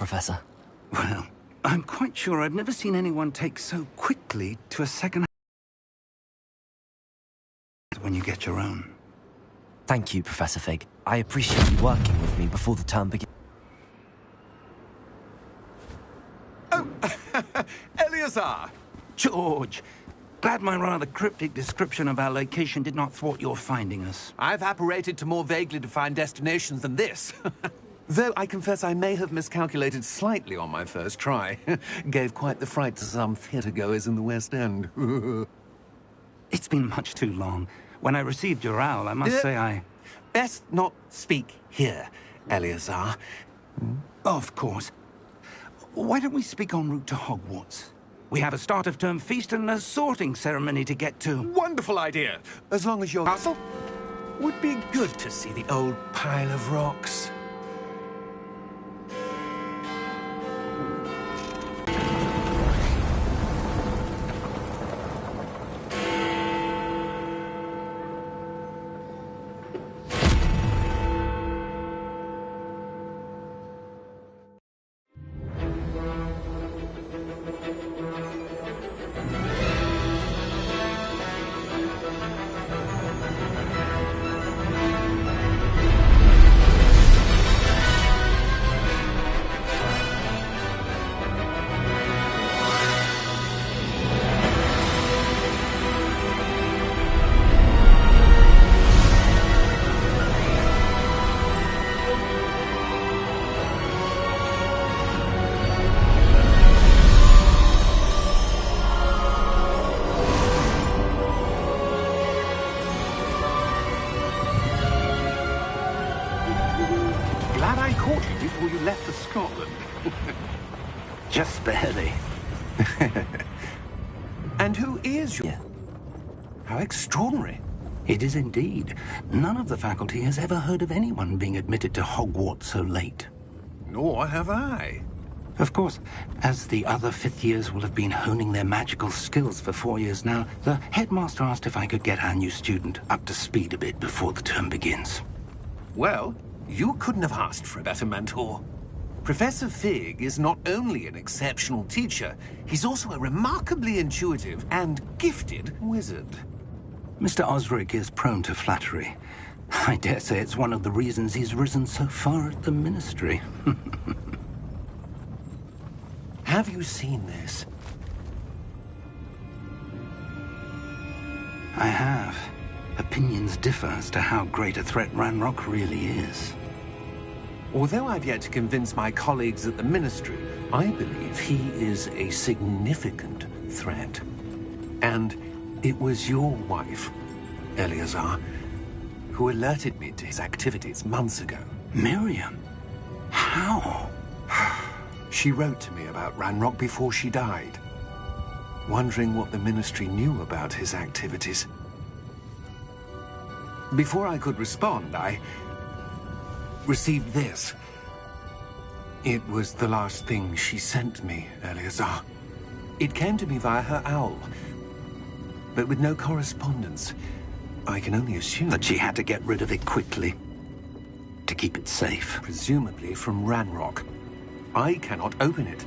Professor? Well, I'm quite sure I've never seen anyone take so quickly to a second when you get your own. Thank you, Professor Fig. I appreciate you working with me before the term begins. Oh, Eleazar! George, glad my rather cryptic description of our location did not thwart your finding us. I've apparated to more vaguely defined destinations than this. Though I confess I may have miscalculated slightly on my first try. Gave quite the fright to some theatre-goers in the West End. It's been much too long. When I received your owl, I must say I... Best not speak here, Eleazar. Of course. Why don't we speak en route to Hogwarts? We have a start-of-term feast and a sorting ceremony to get to. Wonderful idea. As long as your castle would be good to see the old pile of rocks. Glad I caught you before you left for Scotland. Just barely. And who is your... Yeah. How extraordinary. It is indeed. None of the faculty has ever heard of anyone being admitted to Hogwarts so late. Nor have I. Of course, as the other fifth years will have been honing their magical skills for 4 years now, the headmaster asked if I could get our new student up to speed a bit before the term begins. Well, you couldn't have asked for a better mentor. Professor Fig is not only an exceptional teacher, he's also a remarkably intuitive and gifted wizard. Mr. Osric is prone to flattery. I dare say it's one of the reasons he's risen so far at the Ministry. Have you seen this? I have. Opinions differ as to how great a threat Ranrock really is. Although I've yet to convince my colleagues at the Ministry, I believe he is a significant threat. And it was your wife, Eleazar, who alerted me to his activities months ago. Miriam? How? She wrote to me about Ranrock before she died, wondering what the Ministry knew about his activities. Before I could respond, I received this. It was the last thing she sent me, Eleazar. It came to me via her owl, but with no correspondence. I can only assume That she had to get rid of it quickly, to keep it safe. presumably from Ranrock. I cannot open it.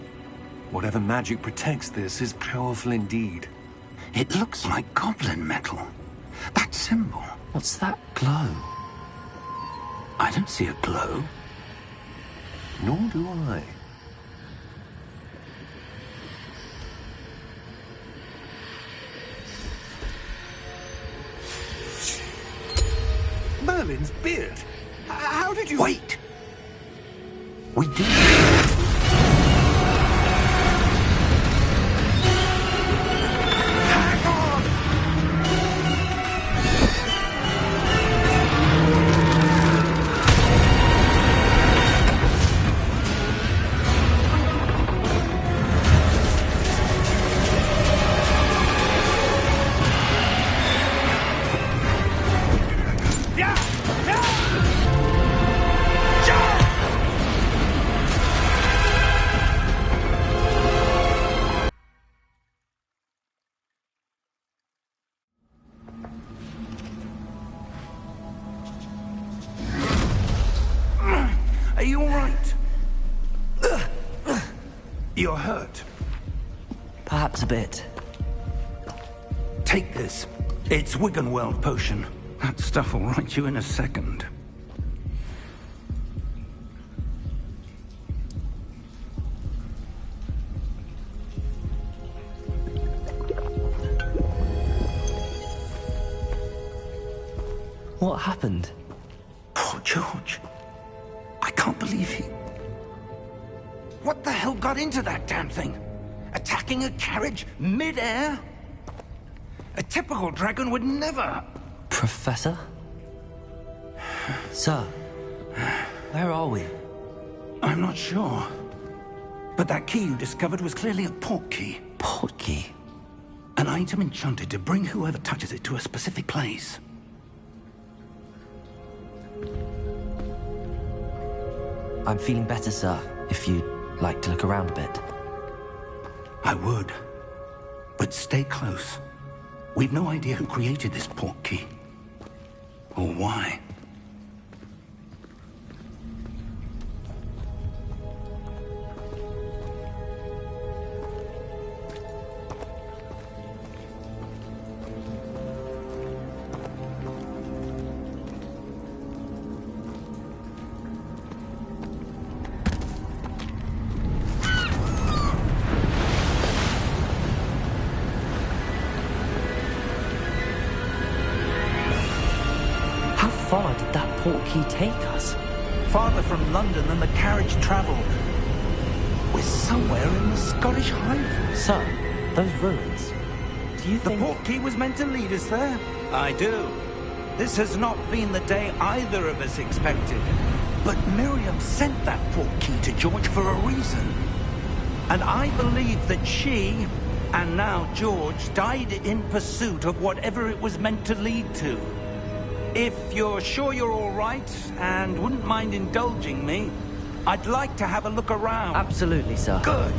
Whatever magic protects this is powerful indeed. It looks like goblin metal. That symbol. What's that glow? I don't see a glow. Nor do I. Merlin's beard. How did you... Wait! We did. Hang on! Yeah! Yeah! You're hurt. Perhaps a bit. Take this. It's Wiggenweld potion. That stuff will right you in a second. What happened? Poor George. I can't believe he... What the hell got into that damn thing? Attacking a carriage mid-air? A typical dragon would never... Professor? Sir, where are we? I'm not sure. But that key you discovered was clearly a port key. Port key? An item enchanted to bring whoever touches it to a specific place. I'm feeling better, sir, if you'd like to look around a bit. I would. But stay close. We've no idea who created this port key. Or why. How far did that port key take us? Farther from London than the carriage travelled. We're somewhere in the Scottish Highlands. Sir, those ruins. Do you The think... port key was meant to lead us there? I do. This has not been the day either of us expected. But Miriam sent that port key to George for a reason. And I believe that she, and now George, died in pursuit of whatever it was meant to lead to. If you're sure you're all right, and wouldn't mind indulging me, I'd like to have a look around. Absolutely, sir. Good.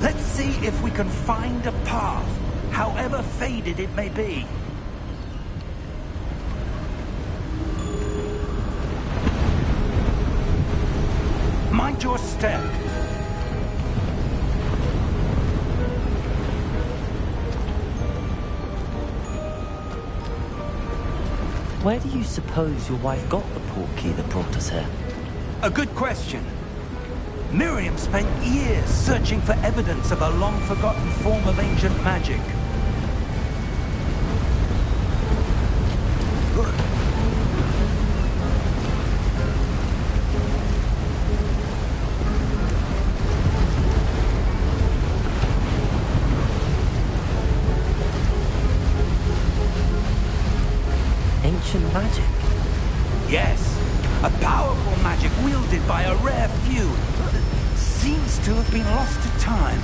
Let's see if we can find a path, however faded it may be. Mind your step. Where do you suppose your wife got the port key that brought us here? A good question. Miriam spent years searching for evidence of a long-forgotten form of ancient magic. Ancient magic? Yes, a powerful magic wielded by a rare few. Seems to have been lost to time.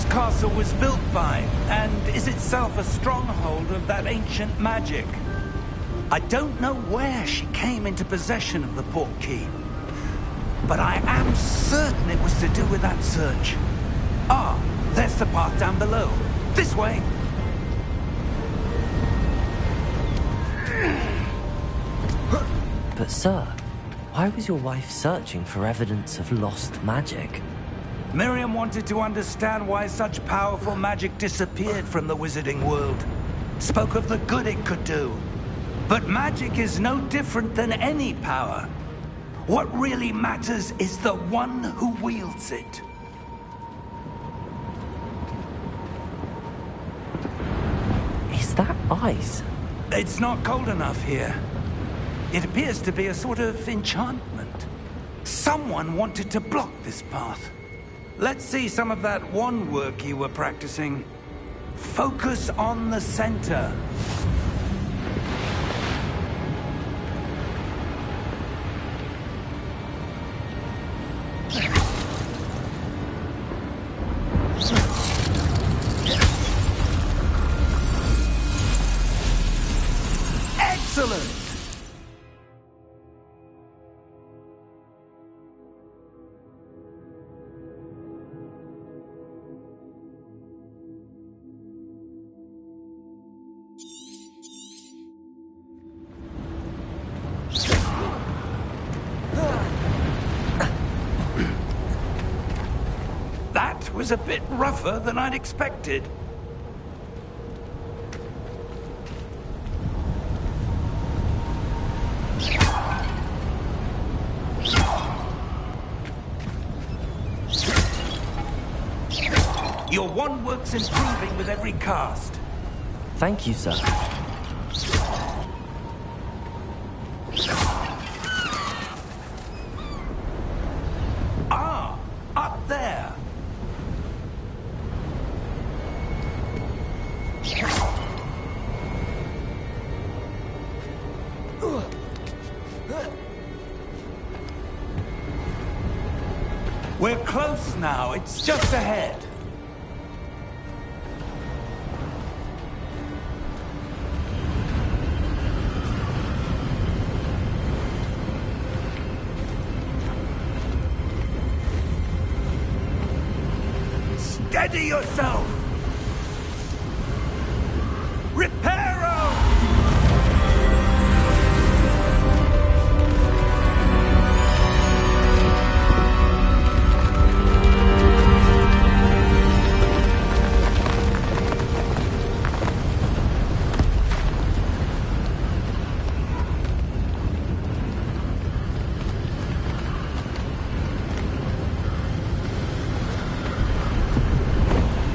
Castle was built by, and is itself a stronghold of that ancient magic. I don't know where she came into possession of the port key, but I am certain it was to do with that search. Ah, there's the path down below. This way. But sir, why was your wife searching for evidence of lost magic? Miriam wanted to understand why such powerful magic disappeared from the wizarding world. Spoke of the good it could do. But magic is no different than any power. What really matters is the one who wields it. Is that ice? It's not cold enough here. It appears to be a sort of enchantment. Someone wanted to block this path. Let's see some of that wand work you were practicing. Focus on the center. was a bit rougher than I'd expected. Your wand works improving with every cast. Thank you, sir. Ah, up there. We're close now. It's just ahead. Steady yourself! Reparo!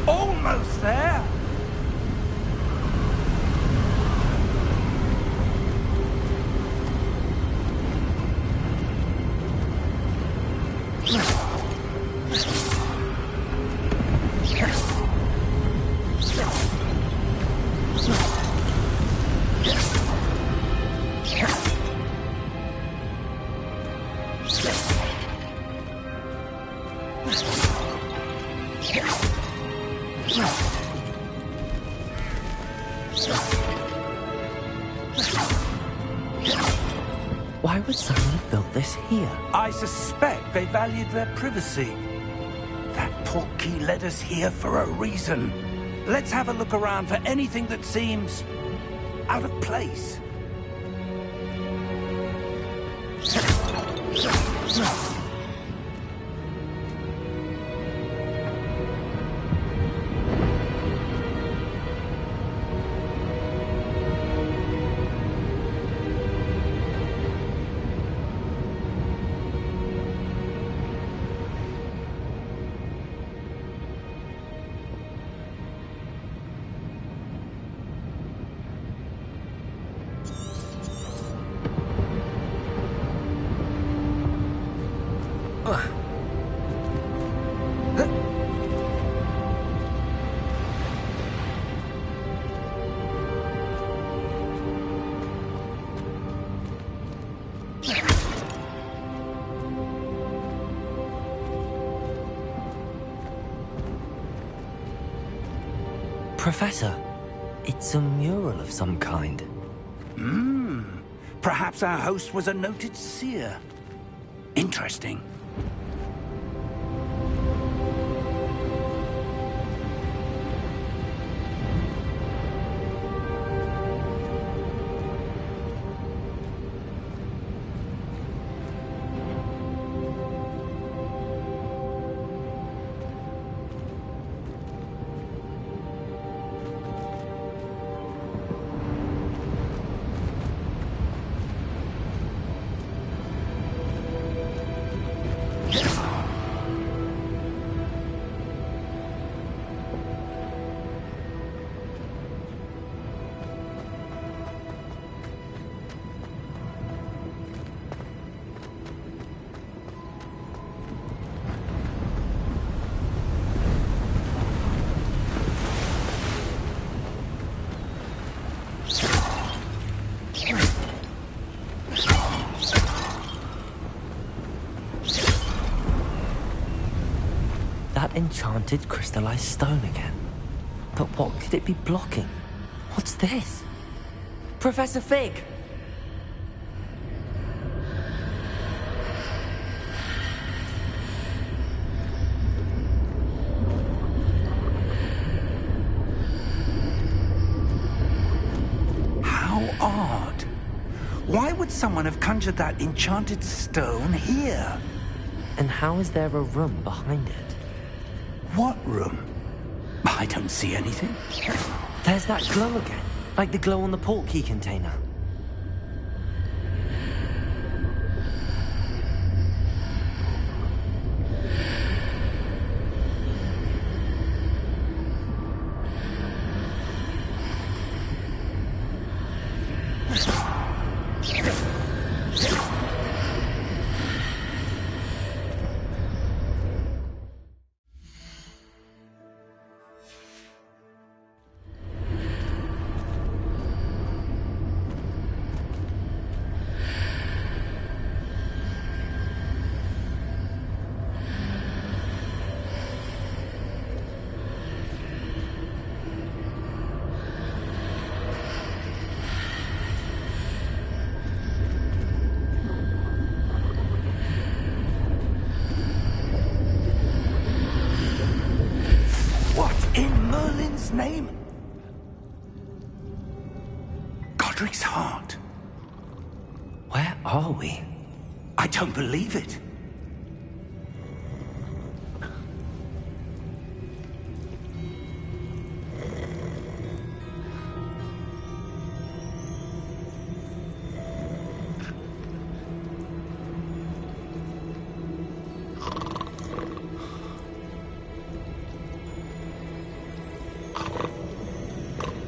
Almost there! Why would someone have built this here? I suspect they valued their privacy. That portkey led us here for a reason. Let's have a look around for anything that seems out of place. Professor, it's a mural of some kind. Perhaps our host was a noted seer. Interesting. That enchanted crystallized stone again. But what could it be blocking? What's this? Professor Fig! How odd. Why would someone have conjured that enchanted stone here? And how is there a room behind it? What room? I don't see anything. There's that glow again, like the glow on the portkey container. Name? Godric's heart. Where are we? I don't believe it.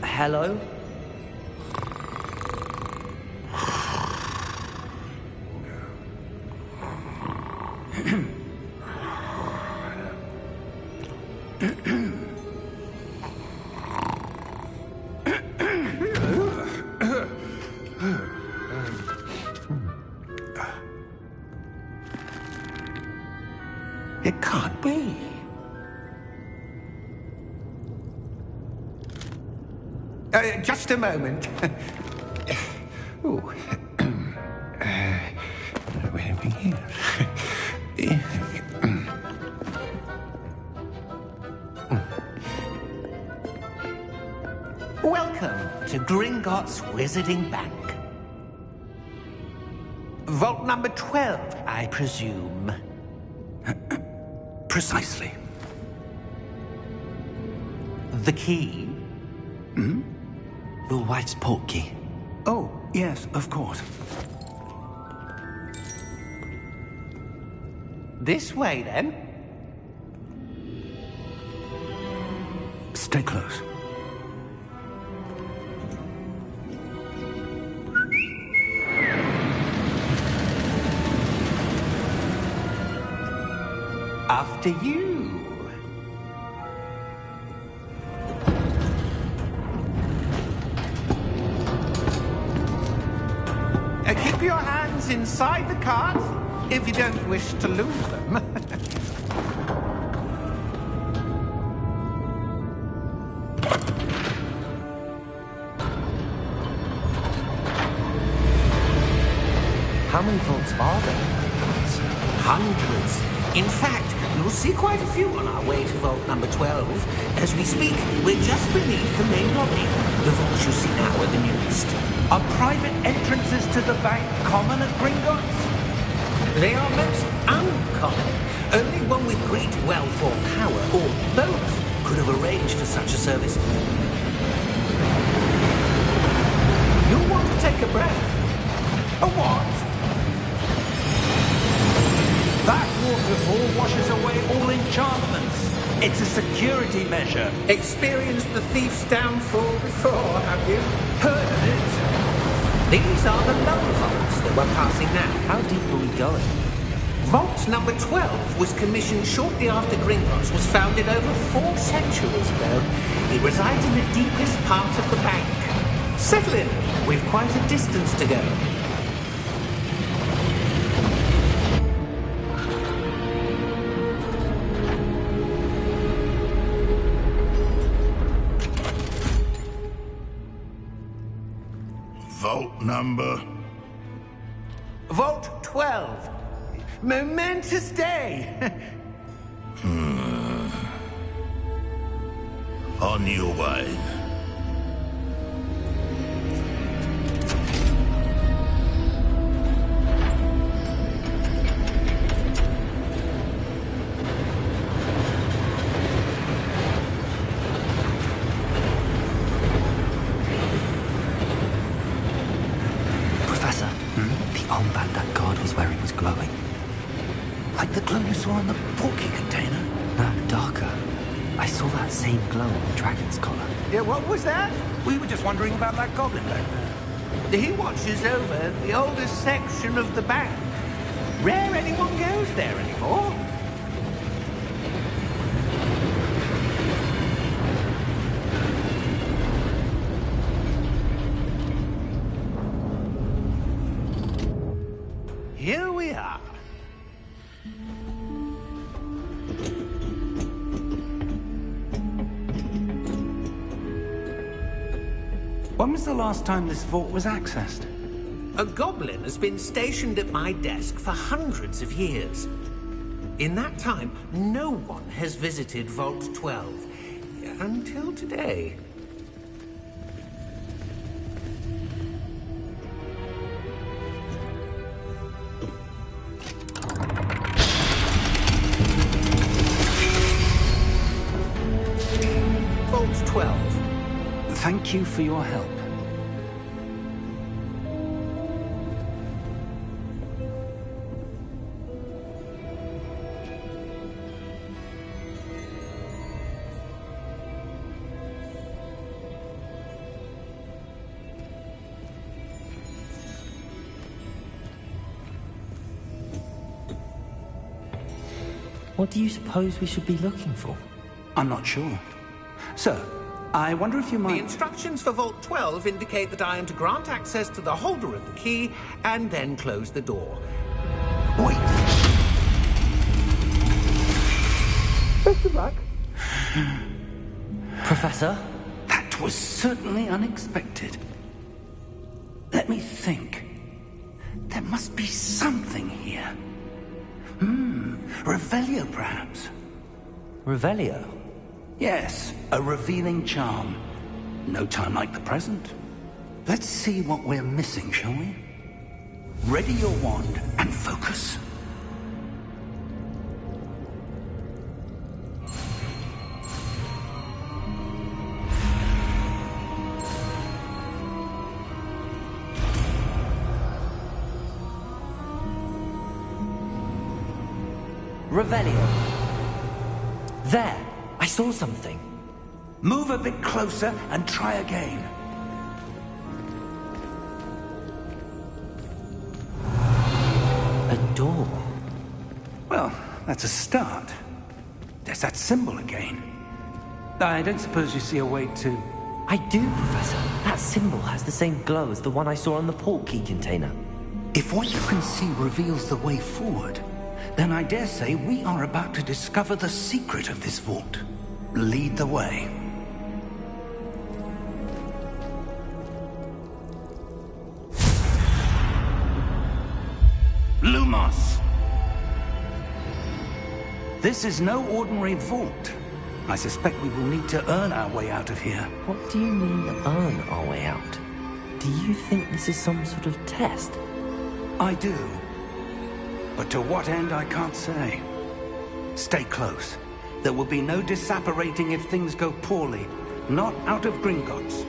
Hello? It can't be. Just a moment. Ooh. Where are we here? Welcome to Gringotts Wizarding Bank. Vault number 12, I presume. Precisely. The key? Hmm? Your wife's portkey. Oh, yes, of course. This way, then. Stay close. After you. Keep your hands inside the cart if you don't wish to lose them. How many vaults are there? Hundreds. In fact, you'll see quite a few on our way to vault number 12. As we speak, we're just beneath the main lobby. The vaults you see now are the newest. Are private entrances to the bank common at Gringotts? They are most uncommon. Only one with great wealth or power, or both, could have arranged for such a service. You'll want to take a breath. A what? That waterfall washes away all enchantments. It's a security measure. Experienced the thief's downfall before, have you? Heard of it? These are the lower vaults that we're passing now. How deep are we going? Vault number 12 was commissioned shortly after Gringotts was founded over 4 centuries ago. It resides in the deepest part of the bank. Settle in. We've quite a distance to go. Vault number? Vault 12. Momentous day. On your way. The armband that guard was wearing was glowing. Like the glow you saw on the porky container? No, darker. I saw that same glow on the dragon's collar. Yeah, what was that? We were just wondering about that goblin back there. He watches over the oldest section of the bank. Rare anyone goes there anymore. Here we are. When was the last time this vault was accessed? A goblin has been stationed at my desk for hundreds of years. In that time, no one has visited Vault 12. Until today. Vault 12. Thank you for your help. What do you suppose we should be looking for? I'm not sure. Sir, I wonder if you The might... instructions for Vault 12 indicate that I am to grant access to the holder of the key and then close the door. Wait! Best of luck. Professor? That was certainly unexpected. Let me think. There must be something here. Revelio, perhaps? Revelio? Yes, a revealing charm. No time like the present. Let's see what we're missing, shall we? Ready your wand and focus. Revelio. There! I saw something. Move a bit closer and try again. A door. Well, that's a start. There's that symbol again. I don't suppose you see a way to... I do, Professor. That symbol has the same glow as the one I saw on the port key container. If what you can see reveals the way forward, then I dare say we are about to discover the secret of this vault. Lead the way. Lumos! This is no ordinary vault. I suspect we will need to earn our way out of here. What do you mean, earn our way out? Do you think this is some sort of test? I do. But to what end, I can't say. Stay close. There will be no disapparating if things go poorly. Not out of Gringotts.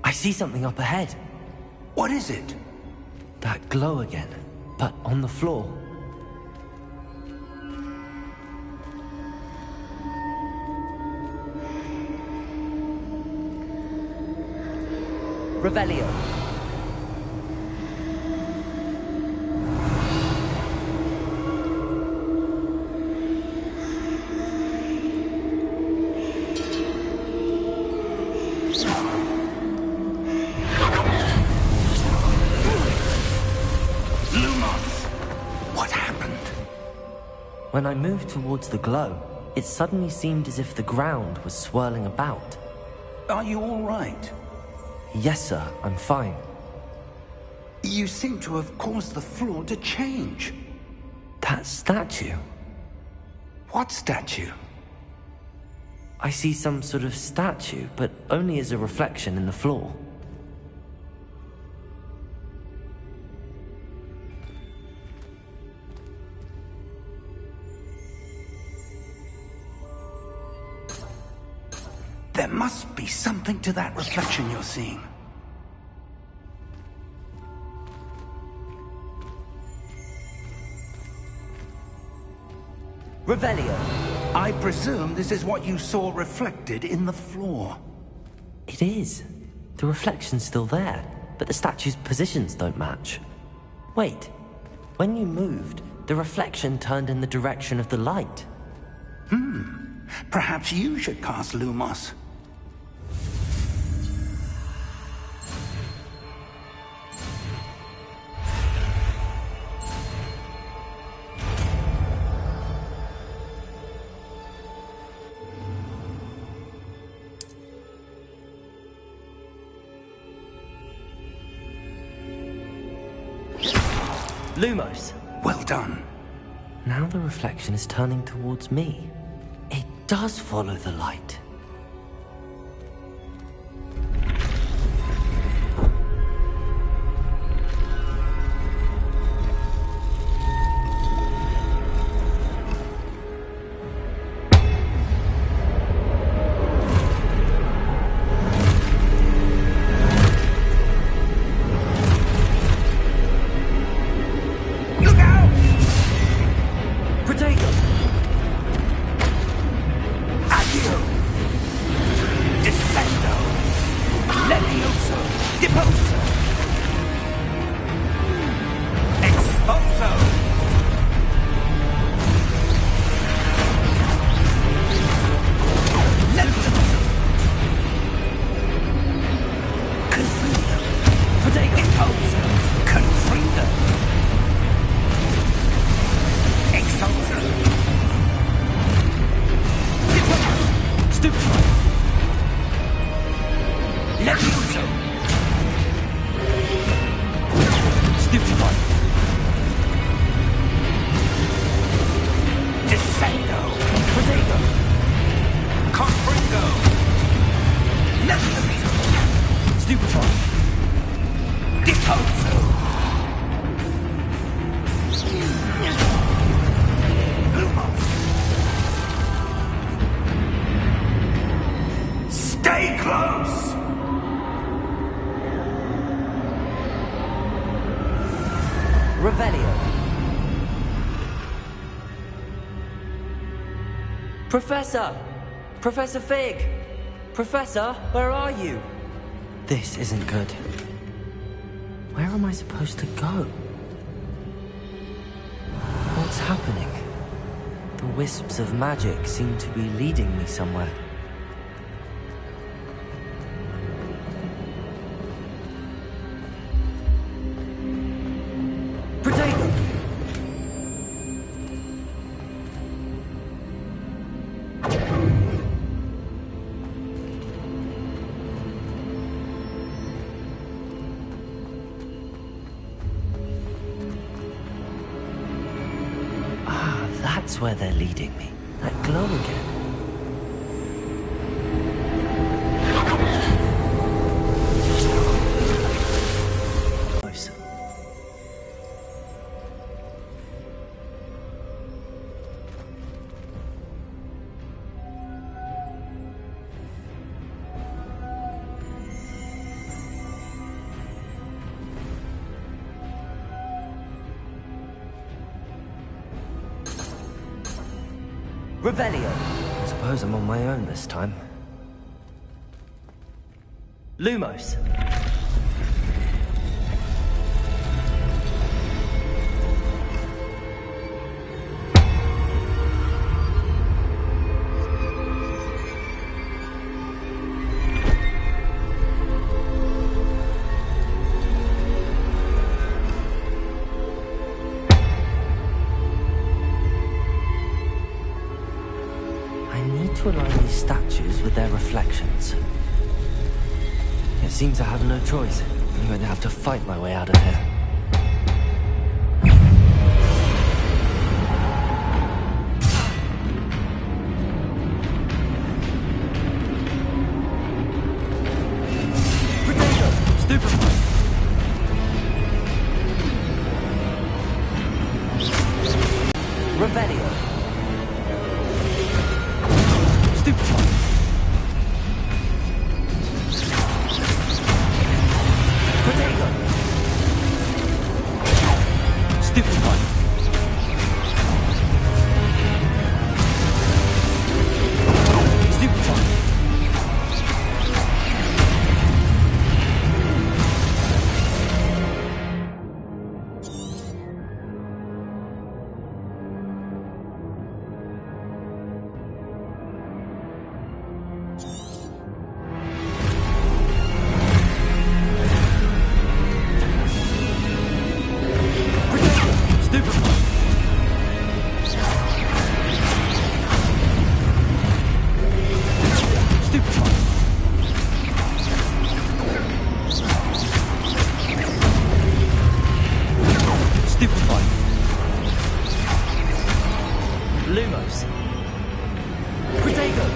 I see something up ahead. What is it? That glow again, but on the floor. Revelio. When I moved towards the glow, it suddenly seemed as if the ground was swirling about. Are you all right? Yes, sir, I'm fine. You seem to have caused the floor to change. That statue? What statue? I see some sort of statue, but only as a reflection in the floor. There must be something to that reflection you're seeing. Revelio. I presume this is what you saw reflected in the floor. It is. The reflection's still there, but the statue's positions don't match. Wait. When you moved, the reflection turned in the direction of the light. Perhaps you should cast Lumos. Lumos. Well done. Now the reflection is turning towards me. It does follow the light. Stay close! Revelio. Professor! Professor Fig! Professor, where are you? This isn't good. Where am I supposed to go? What's happening? The wisps of magic seem to be leading me somewhere. Potato! That's where they're leading me. That glow again. Close. Revelio. I suppose I'm on my own this time. Lumos. To align these statues with their reflections. It seems I have no choice. I'm going to have to fight my way out of here. Revelio. Stupefy. Protego. Stupefy. Stupefy. Lumos. Protego.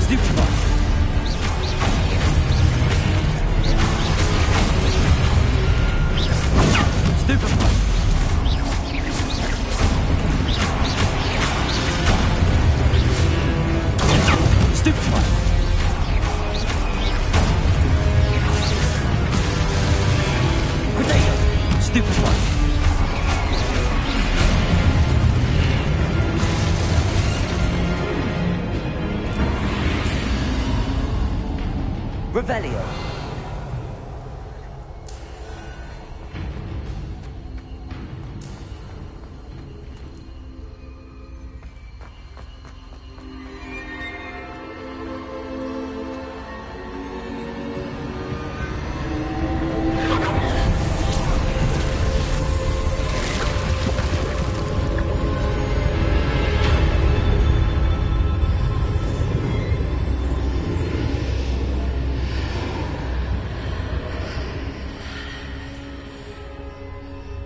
Stupefy. Stupefy. Stupefy. Protego. Stupefy. Revelio.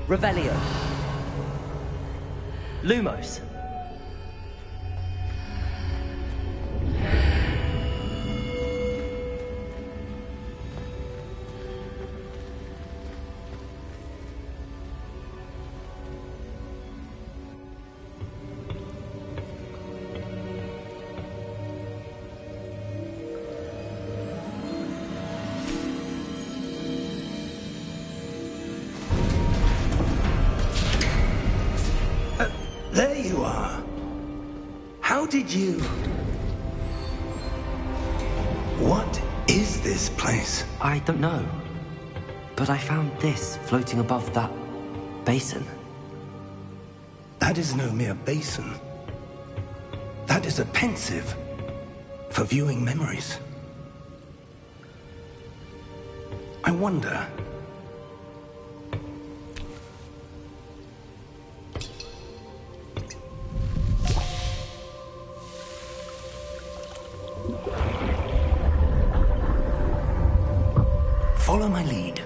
Revelio. Lumos. There you are. How did you... What is this place? I don't know. But I found this floating above that basin. That is no mere basin. That is a pensive for viewing memories. I wonder... Follow my lead.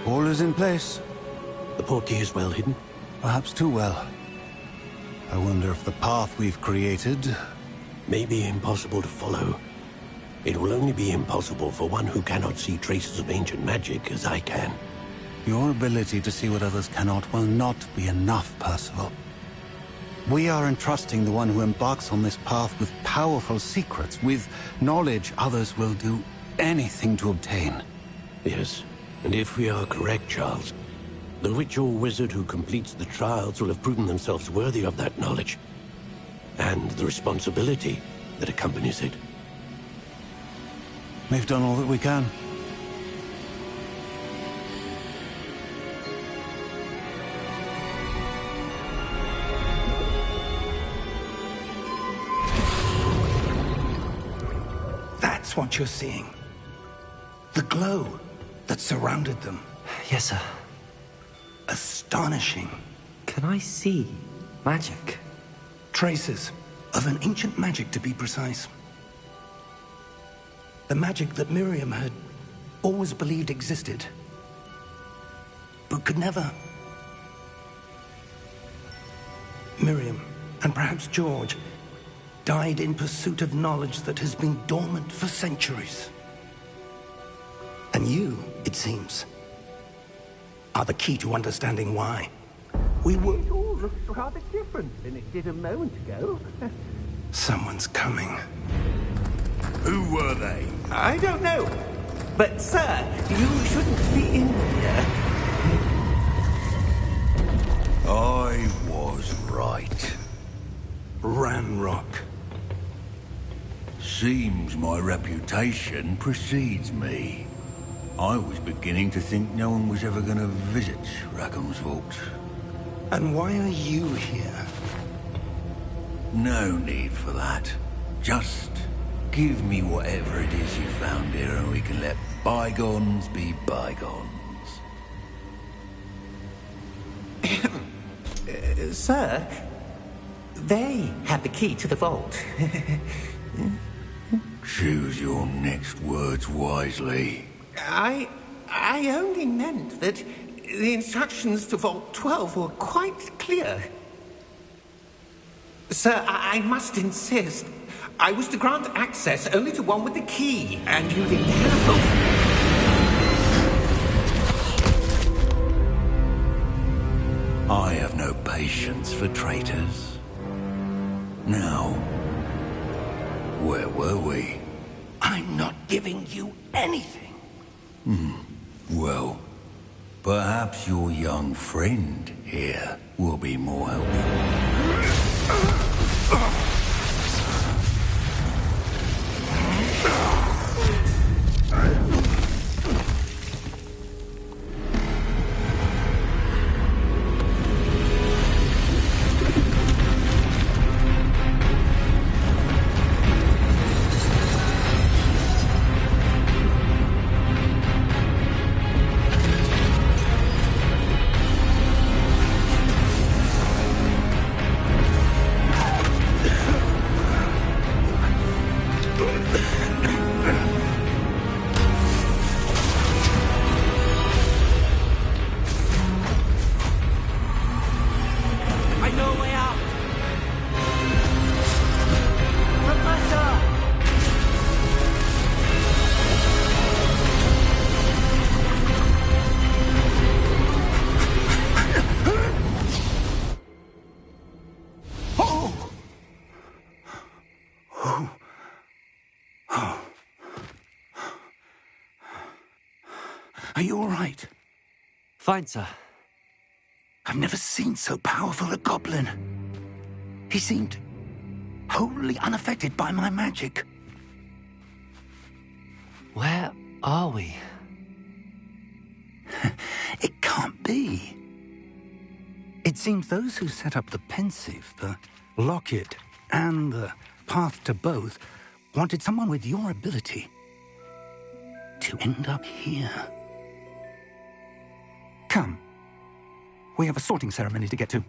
All is in place. The portkey is well hidden. Perhaps too well. I wonder if the path we've created... May be impossible to follow. It will only be impossible for one who cannot see traces of ancient magic as I can. Your ability to see what others cannot will not be enough, Percival. We are entrusting the one who embarks on this path with powerful secrets, with knowledge others will do anything to obtain. Yes, and if we are correct, Charles, the witch or wizard who completes the trials will have proven themselves worthy of that knowledge, and the responsibility that accompanies it. We've done all that we can. That's what you're seeing. The glow that surrounded them. Yes, sir. Astonishing. Can I see magic? Traces. Of an ancient magic, to be precise. The magic that Miriam had always believed existed, but could never. Miriam, and perhaps George, died in pursuit of knowledge that has been dormant for centuries. And you, it seems, are the key to understanding why. It all looks rather different than it did a moment ago. Someone's coming. Who were they? I don't know. But, sir, you shouldn't be in here. I was right. Ranrock. Seems my reputation precedes me. I was beginning to think no one was ever going to visit Rackham's vault. And why are you here? No need for that. Just give me whatever it is you found here and we can let bygones be bygones. Sir, they have the key to the vault. Choose your next words wisely. I only meant that the instructions to Vault 12 were quite clear. Sir, I must insist. I was to grant access only to one with the key, and you didn't have. I have no patience for traitors. Now, where were we? I'm not giving you anything. Well, perhaps your young friend here will be more helpful. Are you all right? Fine, sir. I've never seen so powerful a goblin. He seemed wholly unaffected by my magic. Where are we? It can't be. It seems those who set up the pensive, the locket, and the path to both wanted someone with your ability to end up here. Come. We have a sorting ceremony to get to.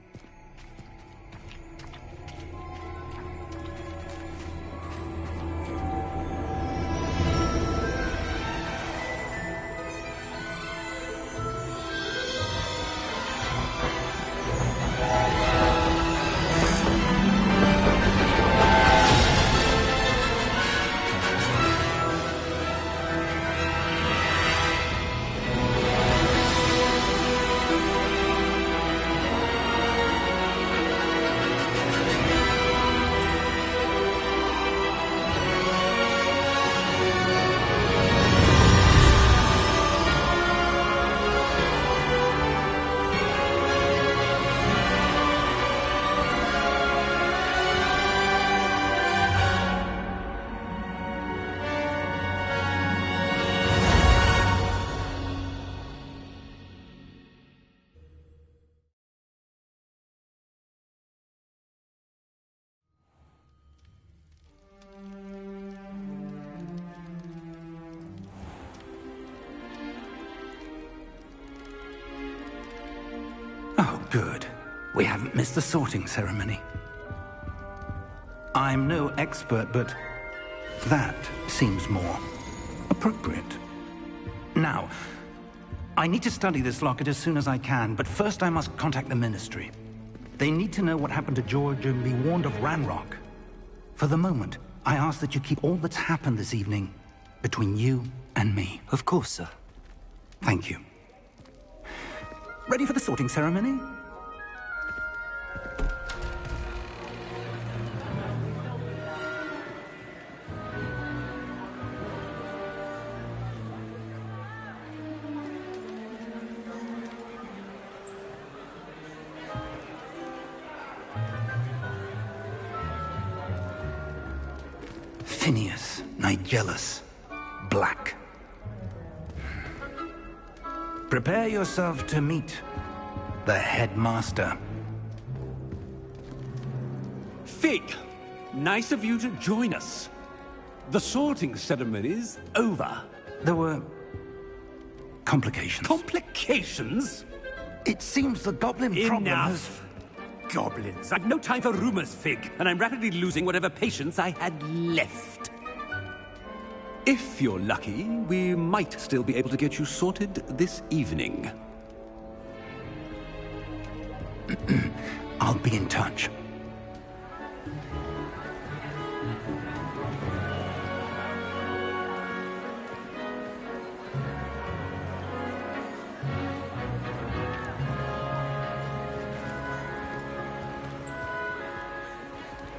Oh, good. We haven't missed the sorting ceremony. I'm no expert, but that seems more appropriate. Now, I need to study this locket as soon as I can, but first I must contact the Ministry. They need to know what happened to George and be warned of Ranrock. For the moment, I ask that you keep all that's happened this evening between you and me. Of course, sir. Thank you. Ready for the sorting ceremony? Phineas, Nigellus, Black. Prepare yourself to meet the headmaster. Fig, nice of you to join us. The sorting ceremony's over. There were complications. Complications? It seems the goblin problem has... Enough! Goblins. I've no time for rumors, Fig, and I'm rapidly losing whatever patience I had left. If you're lucky, we might still be able to get you sorted this evening. I'll be in touch.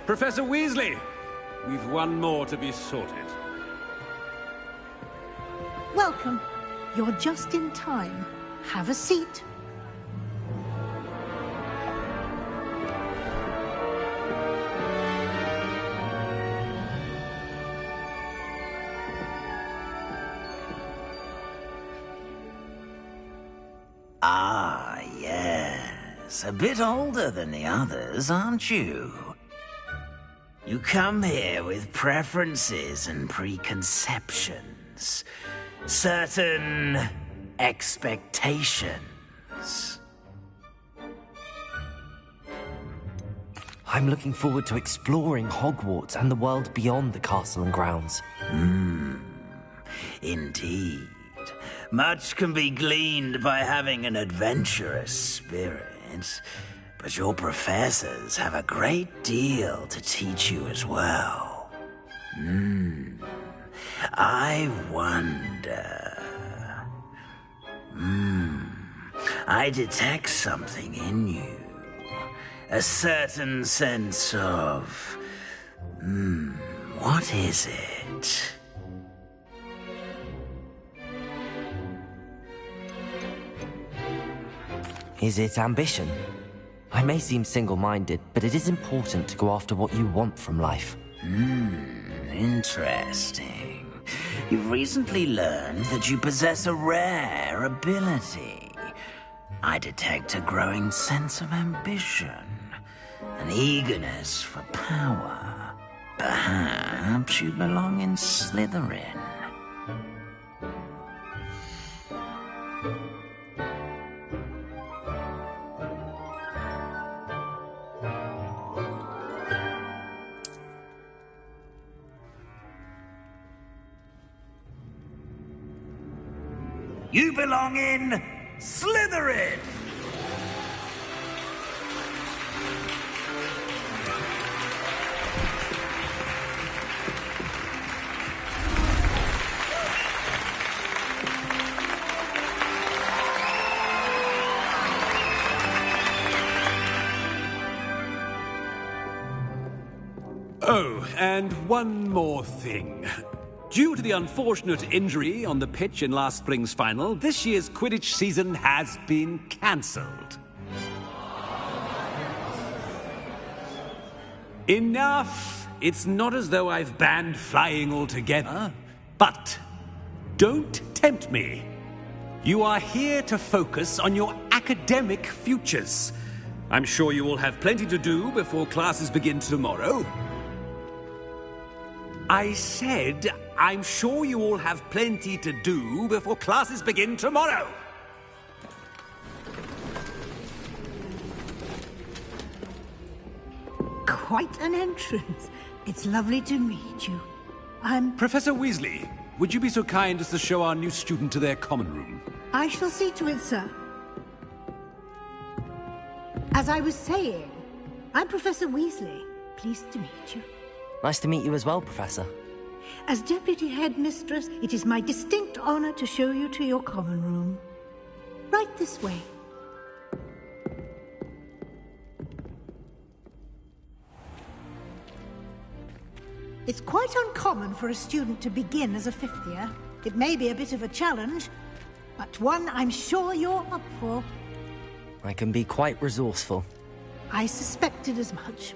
Professor Weasley, we've one more to be sorted. Welcome. You're just in time. Have a seat. Ah, yes. A bit older than the others, aren't you? You come here with preferences and preconceptions. Certain expectations. I'm looking forward to exploring Hogwarts and the world beyond the castle and grounds. Indeed. Much can be gleaned by having an adventurous spirit, but your professors have a great deal to teach you as well. I wonder... I detect something in you. A certain sense of... what is it? Is it ambition? I may seem single-minded, but it is important to go after what you want from life. Interesting. You've recently learned that you possess a rare ability. I detect a growing sense of ambition, an eagerness for power. Perhaps you belong in Slytherin. You belong in Slytherin! Oh, and one more thing. Due to the unfortunate injury on the pitch in last spring's final, this year's Quidditch season has been cancelled. Enough! It's not as though I've banned flying altogether. But don't tempt me. You are here to focus on your academic futures. I'm sure you will have plenty to do before classes begin tomorrow. I said, I'm sure you all have plenty to do before classes begin tomorrow. quite an entrance. It's lovely to meet you. I'm... Professor Weasley, would you be so kind as to show our new student to their common room? I shall see to it, sir. As I was saying, I'm Professor Weasley. Pleased to meet you. Nice to meet you as well, Professor. As Deputy Headmistress, it is my distinct honor to show you to your common room. Right this way. It's quite uncommon for a student to begin as a fifth year. It may be a bit of a challenge, but one I'm sure you're up for. I can be quite resourceful. I suspected as much.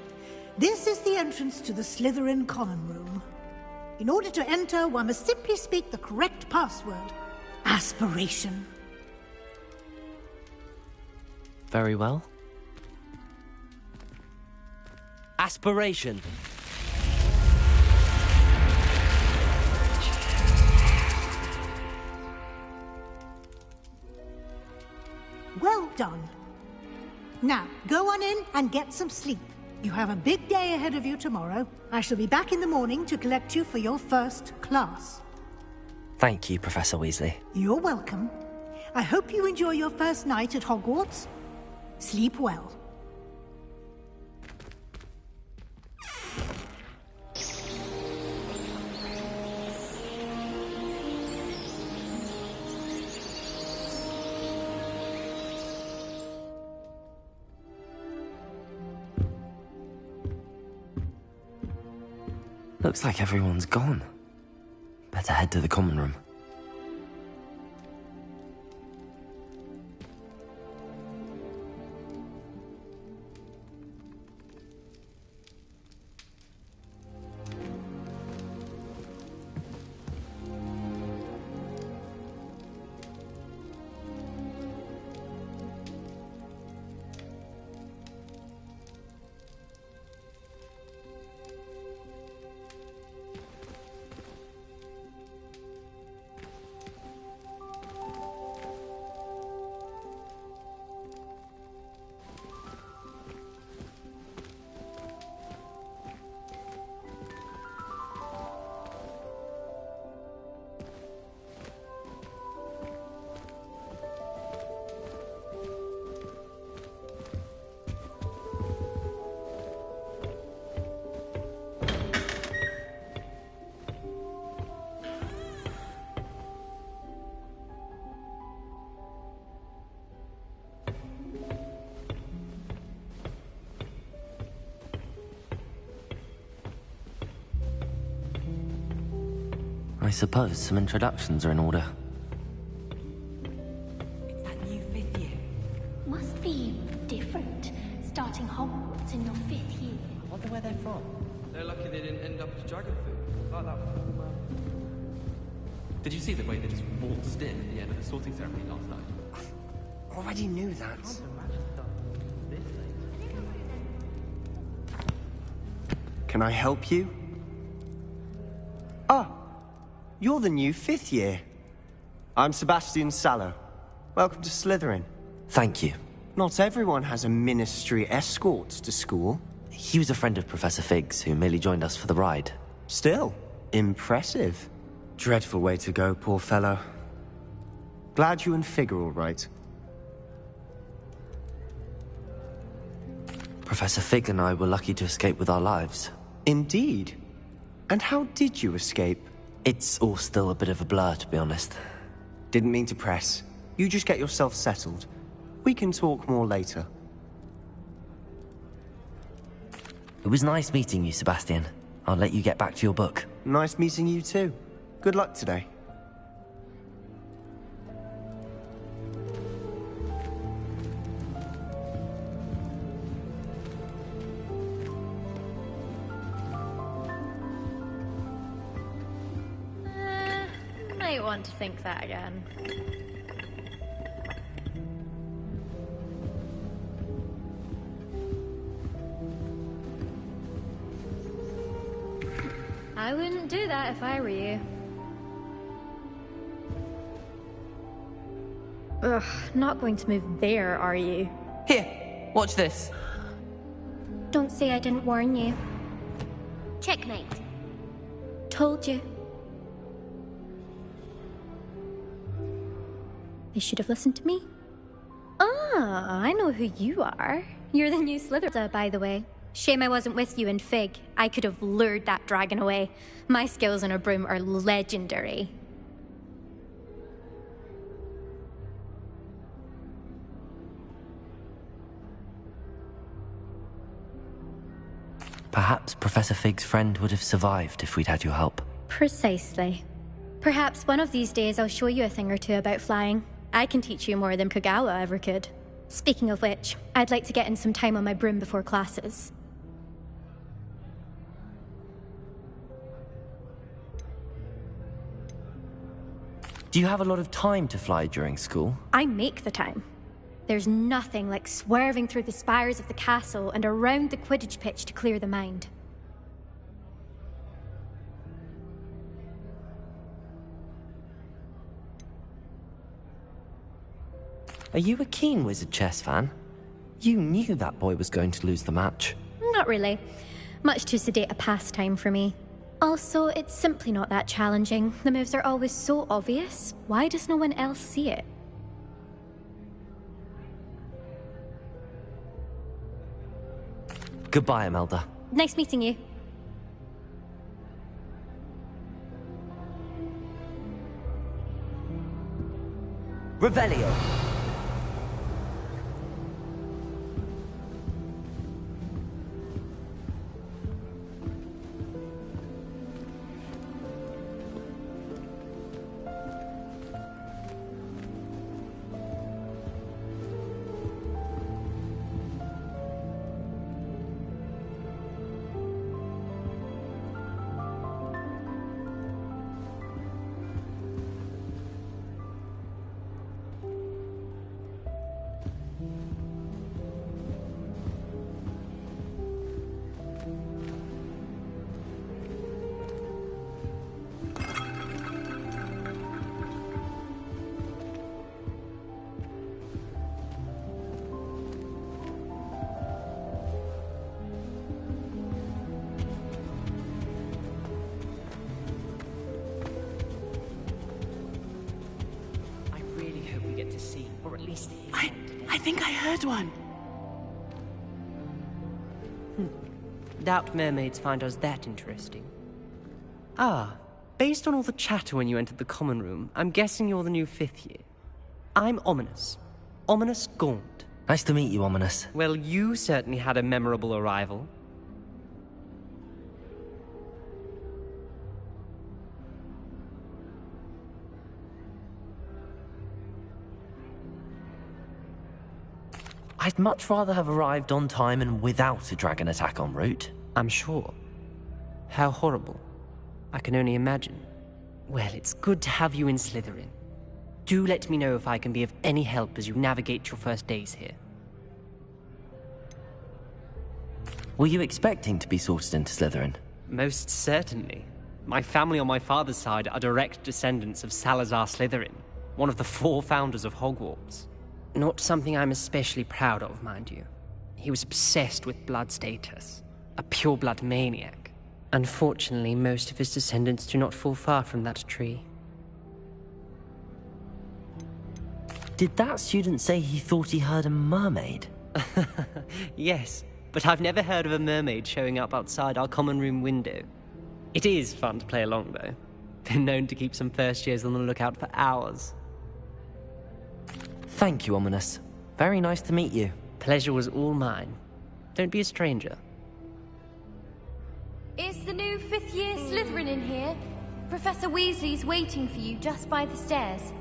This is the entrance to the Slytherin common room. In order to enter, one must simply speak the correct password. Aspiration. Very well. Aspiration. Well done. Now, go on in and get some sleep. You have a big day ahead of you tomorrow. I shall be back in the morning to collect you for your first class. Thank you, Professor Weasley. You're welcome. I hope you enjoy your first night at Hogwarts. Sleep well. Looks like everyone's gone. Better head to the common room. I suppose some introductions are in order. It's that new fifth year. Must be different, starting Hogwarts in your fifth year. I wonder where they're from. They're lucky they didn't end up as dragon food. Like that one. Did you see the way they just waltzed in at the end of the sorting ceremony last night? I already knew that. Can I help you? Ah, you're the new fifth year. I'm Sebastian Sallow. Welcome to Slytherin. Thank you. Not everyone has a ministry escort to school. He was a friend of Professor Fig's who merely joined us for the ride. Still, impressive. Dreadful way to go, poor fellow. Glad you and Fig are all right. Professor Fig and I were lucky to escape with our lives. Indeed. And how did you escape? It's all still a bit of a blur, to be honest. Didn't mean to press. You just get yourself settled. We can talk more later. It was nice meeting you, Sebastian. I'll let you get back to your book. Nice meeting you too. Good luck today. Might want to think that again. I wouldn't do that if I were you. Ugh, not going to move there, are you? Here, watch this. Don't say I didn't warn you. Checkmate. Told you. They should have listened to me. Ah, I know who you are. You're the new Slytherin, by the way. Shame I wasn't with you in Fig. I could have lured that dragon away. My skills on a broom are legendary. Perhaps Professor Fig's friend would have survived if we'd had your help. Precisely. Perhaps one of these days I'll show you a thing or two about flying. I can teach you more than Kagawa ever could. Speaking of which, I'd like to get in some time on my broom before classes. Do you have a lot of time to fly during school? I make the time. There's nothing like swerving through the spires of the castle and around the Quidditch pitch to clear the mind. Are you a keen Wizard chess fan? You knew that boy was going to lose the match. Not really. Much too sedate a pastime for me. Also, it's simply not that challenging. The moves are always so obvious. Why does no one else see it? Goodbye, Imelda. Nice meeting you. Revelio! I think I heard one. Doubt mermaids find us that interesting. Ah, based on all the chatter when you entered the common room, I'm guessing you're the new 5th year. I'm Ominous. Ominous Gaunt. Nice to meet you, Ominous. Well, you certainly had a memorable arrival. I'd much rather have arrived on time and without a dragon attack en route. I'm sure. How horrible. I can only imagine. Well, it's good to have you in Slytherin. Do let me know if I can be of any help as you navigate your first days here. Were you expecting to be sorted into Slytherin? Most certainly. My family on my father's side are direct descendants of Salazar Slytherin, one of the 4 founders of Hogwarts. Not something I'm especially proud of, mind you. He was obsessed with blood status, a pure-blood maniac. Unfortunately, most of his descendants do not fall far from that tree. Did that student say he thought he heard a mermaid? Yes, but I've never heard of a mermaid showing up outside our common room window. It is fun to play along, though. Been known to keep some first years on the lookout for hours. Thank you, Ominous. Very nice to meet you. Pleasure was all mine. Don't be a stranger. Is the new 5th year Slytherin in here? Professor Weasley's waiting for you just by the stairs.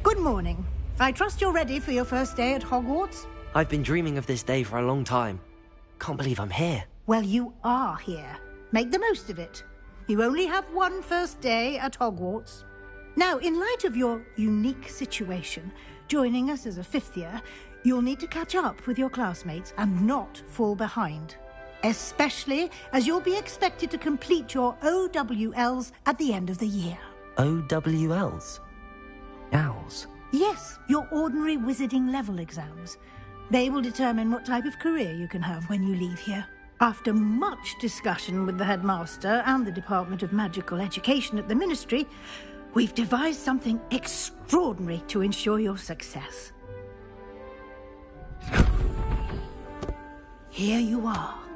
Good morning. I trust you're ready for your first day at Hogwarts? I've been dreaming of this day for a long time. Can't believe I'm here. Well, you are here. Make the most of it. You only have one first day at Hogwarts. Now, in light of your unique situation, joining us as a fifth year, you'll need to catch up with your classmates and not fall behind. Especially as you'll be expected to complete your OWLs at the end of the year. OWLs? Owls? Yes, your ordinary wizarding level exams. They will determine what type of career you can have when you leave here. After much discussion with the headmaster and the Department of Magical Education at the Ministry, we've devised something extraordinary to ensure your success. Here you are.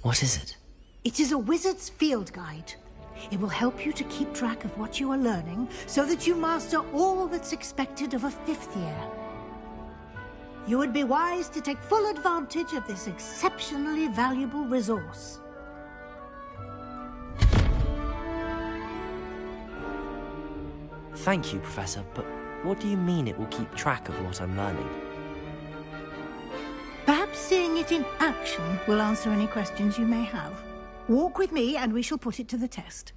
What is it? It is a wizard's field guide. It will help you to keep track of what you are learning so that you master all that's expected of a fifth year. You would be wise to take full advantage of this exceptionally valuable resource. Thank you, Professor, but what do you mean it will keep track of what I'm learning? Perhaps seeing it in action will answer any questions you may have. Walk with me and we shall put it to the test.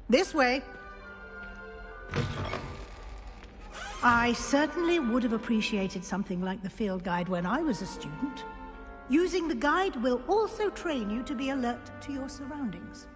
This way. I certainly would have appreciated something like the field guide when I was a student. Using the guide will also train you to be alert to your surroundings.